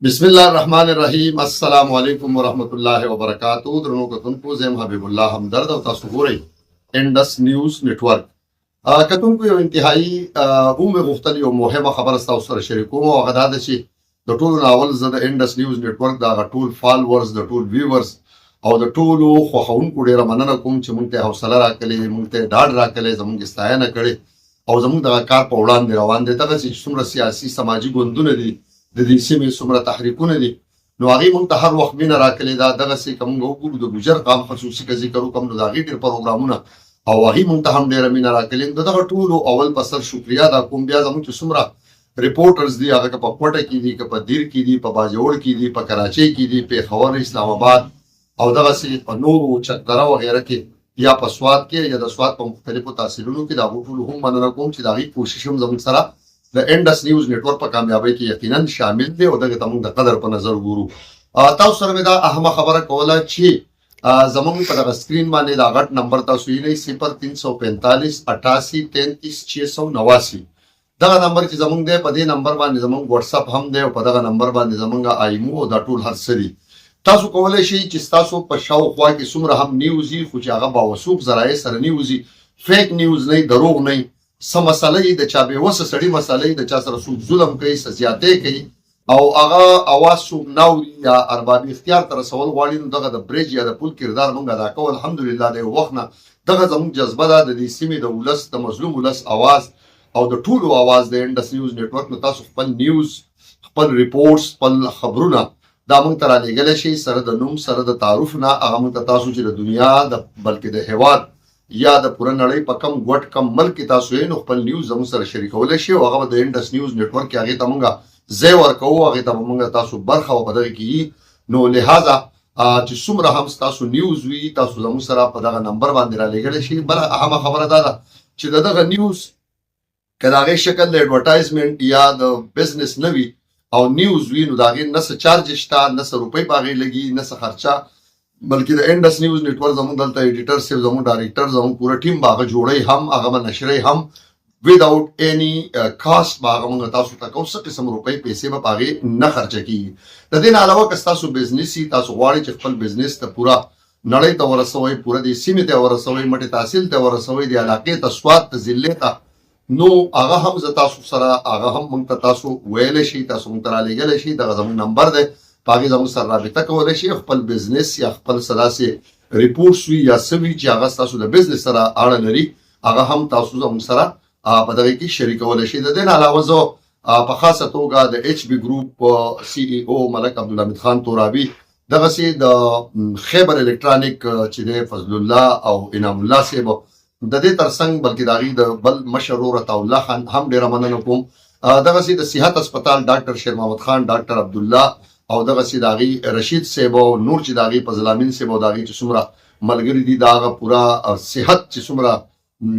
بسم الله الرحمن الرحیم. السلام علیکم ورحمت الله وبرکاتہ. درنو کتونکو زم حبیب الله همدرد او تاسو ګورئ انډس نیوز نتورک. کتونکو یو انتهایی غوښتل یو مهمه خبره تاسو سره شریکوم او هغه دا ده چې د ټولو ناول زه د انډس نیوز نتورک د ټول فالوورز د ټول ویورز او د ټولو خوښونکو ډیره مننه کوم چې مونږ ته حوصله راکړې، مونږ ته ډاډ راکړې، زموږ ستاینه کړې او زموږ د کار په وړاندې روان دي. دغه چې څومره سیاسي سماجي ګوندونه دي د دې سیمې څومره تحریکونه دي نو هغې مونږ ته هر وخت مینه راکړې ده. دغسې که مونږ وګورو د ګوجر قام خصوصي که ذکر وکړم نو د هغې ډېر پروګرامونه او هغې مونږ ته هم ډېره مینه راکړې. د دغه ټولو اول په سر شکریا ادا کوم. بیا زموږ چې څومره ریپورټرز دي هغه که په کوټه کې دي، که په دیر کې دي، په باجوړ کې دي، په کراچۍ کې دي، پېښور، اسلام آباد او دغسې په نورو چکدره وغیره کې یا په سوات کې یا د سوات په مختلفو تحصیلونو کې د هغو ټولو هم مننه کوم چې د هغې کوشش هم زموږ سره د انډس نیوز نتورک په کامیابۍ کې یقینا شامل دی او دغه ته موږ د قدر په نظر ګورو. تاسو سره مې دا اهمه خبره کوله چې زموږ په دغه سکرین باندې دا غټ نمبر تاسو وینئ 0345 88 33 689. دغه نمبر چې زموږ دی په دې نمبر باندې زموږ واتساپ هم دی او په دغه نمبر باندې زموږ آیمو او دا ټول هر څه دي. تاسو کولی شئ چې ستاسو په شاوخوا کې څومره هم نیوز وي خو چې هغه باوثوق ذرایع سره نیوز وي، فیک نیوز نه، دروغ نه، څه مسله د چا بېوسه سړي مسله د چا سره څوک ظلم کوي، څه زیاتې کوي او هغه اواز څوک نه اوري یا اربابي اختیار ته رسول غواړي نو دغه د برج یا د پل کردار موږ ادا کوو. الحمدلله د یو وخت نه دغه زموږ جذبه ده د دې سیمې د ولس د مظلوم ولس اواز او د ټولو اواز د انډس نیوز نتورک نو تاسو خپل نیوز، خپل ریپورټس، خپل خبرونه دا موږ ته رالیږلی شئ سره د نوم، سره د تعارف نه. هغه موږ ته تاسو چې د دنیا بلکې د هېواد یا د پوره نړۍ په کم ګوټ کم ملک کې تاسو یې نو خپل نیوز زموږ سره شریکولی شئ او هغه د انډس نیوز نتورک کې هغې ته موږ ځای ورکوو، هغې ته به موږ تاسو برخه په دغه کې وي. نو لحاظه چې څومره هم ستاسو نیوز وي تاسو زموږ سره په دغه نمبر باندې رالیږلی شئ. بله اهمه خبره دا ده چې د دغه نیوز که د هغې شکل د ایډورټایزمنټ یا د بزنس نه وي او نیوز وي نو د هغې نه څه چارج شته، نه څه روپۍ په هغې لګي، نه څه خرچه، بلکې د انډس نیوز نتورک زموږ دلته ایډیټر صاحب، زموږ ډایرکټر، زموږ پوره ټیم به هغه جوړی هم، هغه به نشری هم وداوټ اني کاسټ به هغه موږ تاسو ته کوو. څه قسم روپۍ پیسې به په هغې نه خرچه کېږي. د دې نه علاوه که ستاسو بزنس وي، تاسو غواړئ چې خپل بزنس ته پوره نړۍ ته ورسوئ، پوره دې سیمې ته ورسوئ، مټې تحصیل ته ورسوئ، د علاقې ته، سوات ته، ضلع ته، نو هغه هم زه تاسو سره هغه هم موږ ته تاسو ویلی شئ، تاسو موږ ته رالیږلی شئ. دغه زموږ نمبر دی، په هغې زموږ سره رابطه کولی شئ. خپل بزنس یا خپل څه داسې ریپورټس وي یا څه وي چې هغه ستاسو د بزنس سره اړه لري هغه هم تاسو زموږ سره په دغه کې شریکولی شئ. د دې نه علاوه زه په خاصه توګه د ایچ بي ګروپ سی ای او ملک عبدالحمید خان تورابي، دغسې د خیبر الکترانیک چې دی فضل الله او انعام الله صاحب، د دې ترڅنګ بلکې د هغې د بل مشر ورور عطاالله خان هم ډېره مننه کوم. دغسې د صحت اسپتال ډاکټر شیر محمد خان، ډاکټر عبدالله او دغسې د هغې رشید صاحب او نور چې د هغې فضل امین صاحب او د هغې چې څومره ملګري دي د هغه پوره صحت چې څومره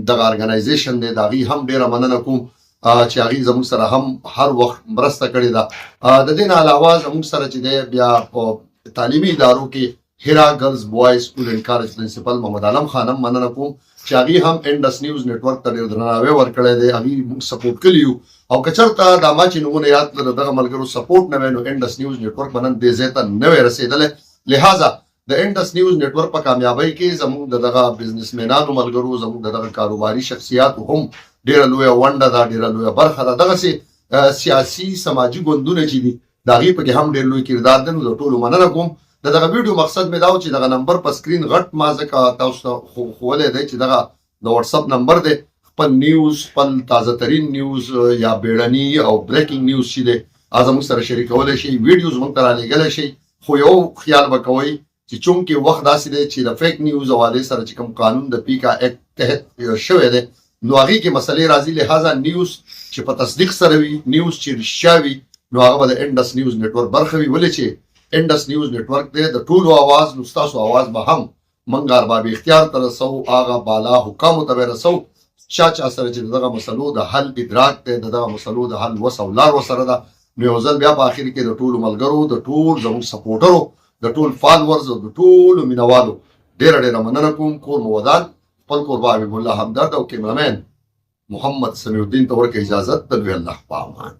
دغه ارګنایزیشن دی د هغې هم ډېره مننه کوم چې هغې زموږ سره هم هر وخت مرسته کړې ده. د دې نه علاوه زموږ سره چې دی بیا په تعلیمي ادارو کې هیرا ګرلز بوایز سکول اینډ کالج پرنسپل محمد عالم خان هم مننه کوم چې هغې هم انډس نیوز نتورک ته ډېر درناوی ورکړی دی، هغې موږ سپورټ کړي یو. او که چېرته دا ما چې نومونه یاد کړل دغه ملګرو سپورټ نه وی نو انډس نیوز نتورک به نن دې ځای ته نه وی رسېدلی. لہذا د انډس نیوز نتورک په کامیابۍ کې زموږ د دغه بزنسمینانو ملګرو، زموږ د دغه کاروباري شخصیاتو هم ډېره لویه ونډه ده، ډېره لویه برخه ده. دغسې سیاسي سماجي ګوندونه چې دي د هغې پکې هم ډېر لوی کردار دی. نو د ټولو مننه کوم. د دغه ویډیو مقصد مې دا و چې دغه نمبر په سکرین غټ ما ځکه تاسو ته ښوولی دی چې دغه د واتساپ نمبر دی. خپل نیوز، خپل تازه ترین نیوز یا بیړني او بریکینګ نیوز چې دی هغه زموږ سره شریکولی شئ، ویډیوز موږ ته رالیږلی شئ. خو یو خیال به کوئ چې چونکې وخت داسې دی چې د فیک نیوز حوالې سره چې کوم قانون د پیکا ایکټ تحت شوی دی نو هغې کې مسلې راځي. لہذا نیوز چې په تصدیق سره وي، نیوز چې رښتیا وي نو هغه به د انډس نیوز نتورک برخه وي. ولې چې انډس نیوز نتورک دی د ټولو اواز، نو ستاسو اواز به هم موږ ارباب اختیار ته رسوو، هغه بالا حکامو ته به رسوو چا سره چې دغه مسلو د حل ادراک دی، د دغه مسلو د حل وس او لار ورسره ده. نو یو ځل بیا په اخر کې د ټولو ملګرو، د ټول زموږ سپورټرو، د ټول فالورز او د ټولو مینوالو ډېره ډېره مننه کوم. کور مو ودان. خپل کوربه حبیب الله همدرد او کیمرامین محمد سمیع الدین ته ورکړه اجازت. د لوی الله په امان.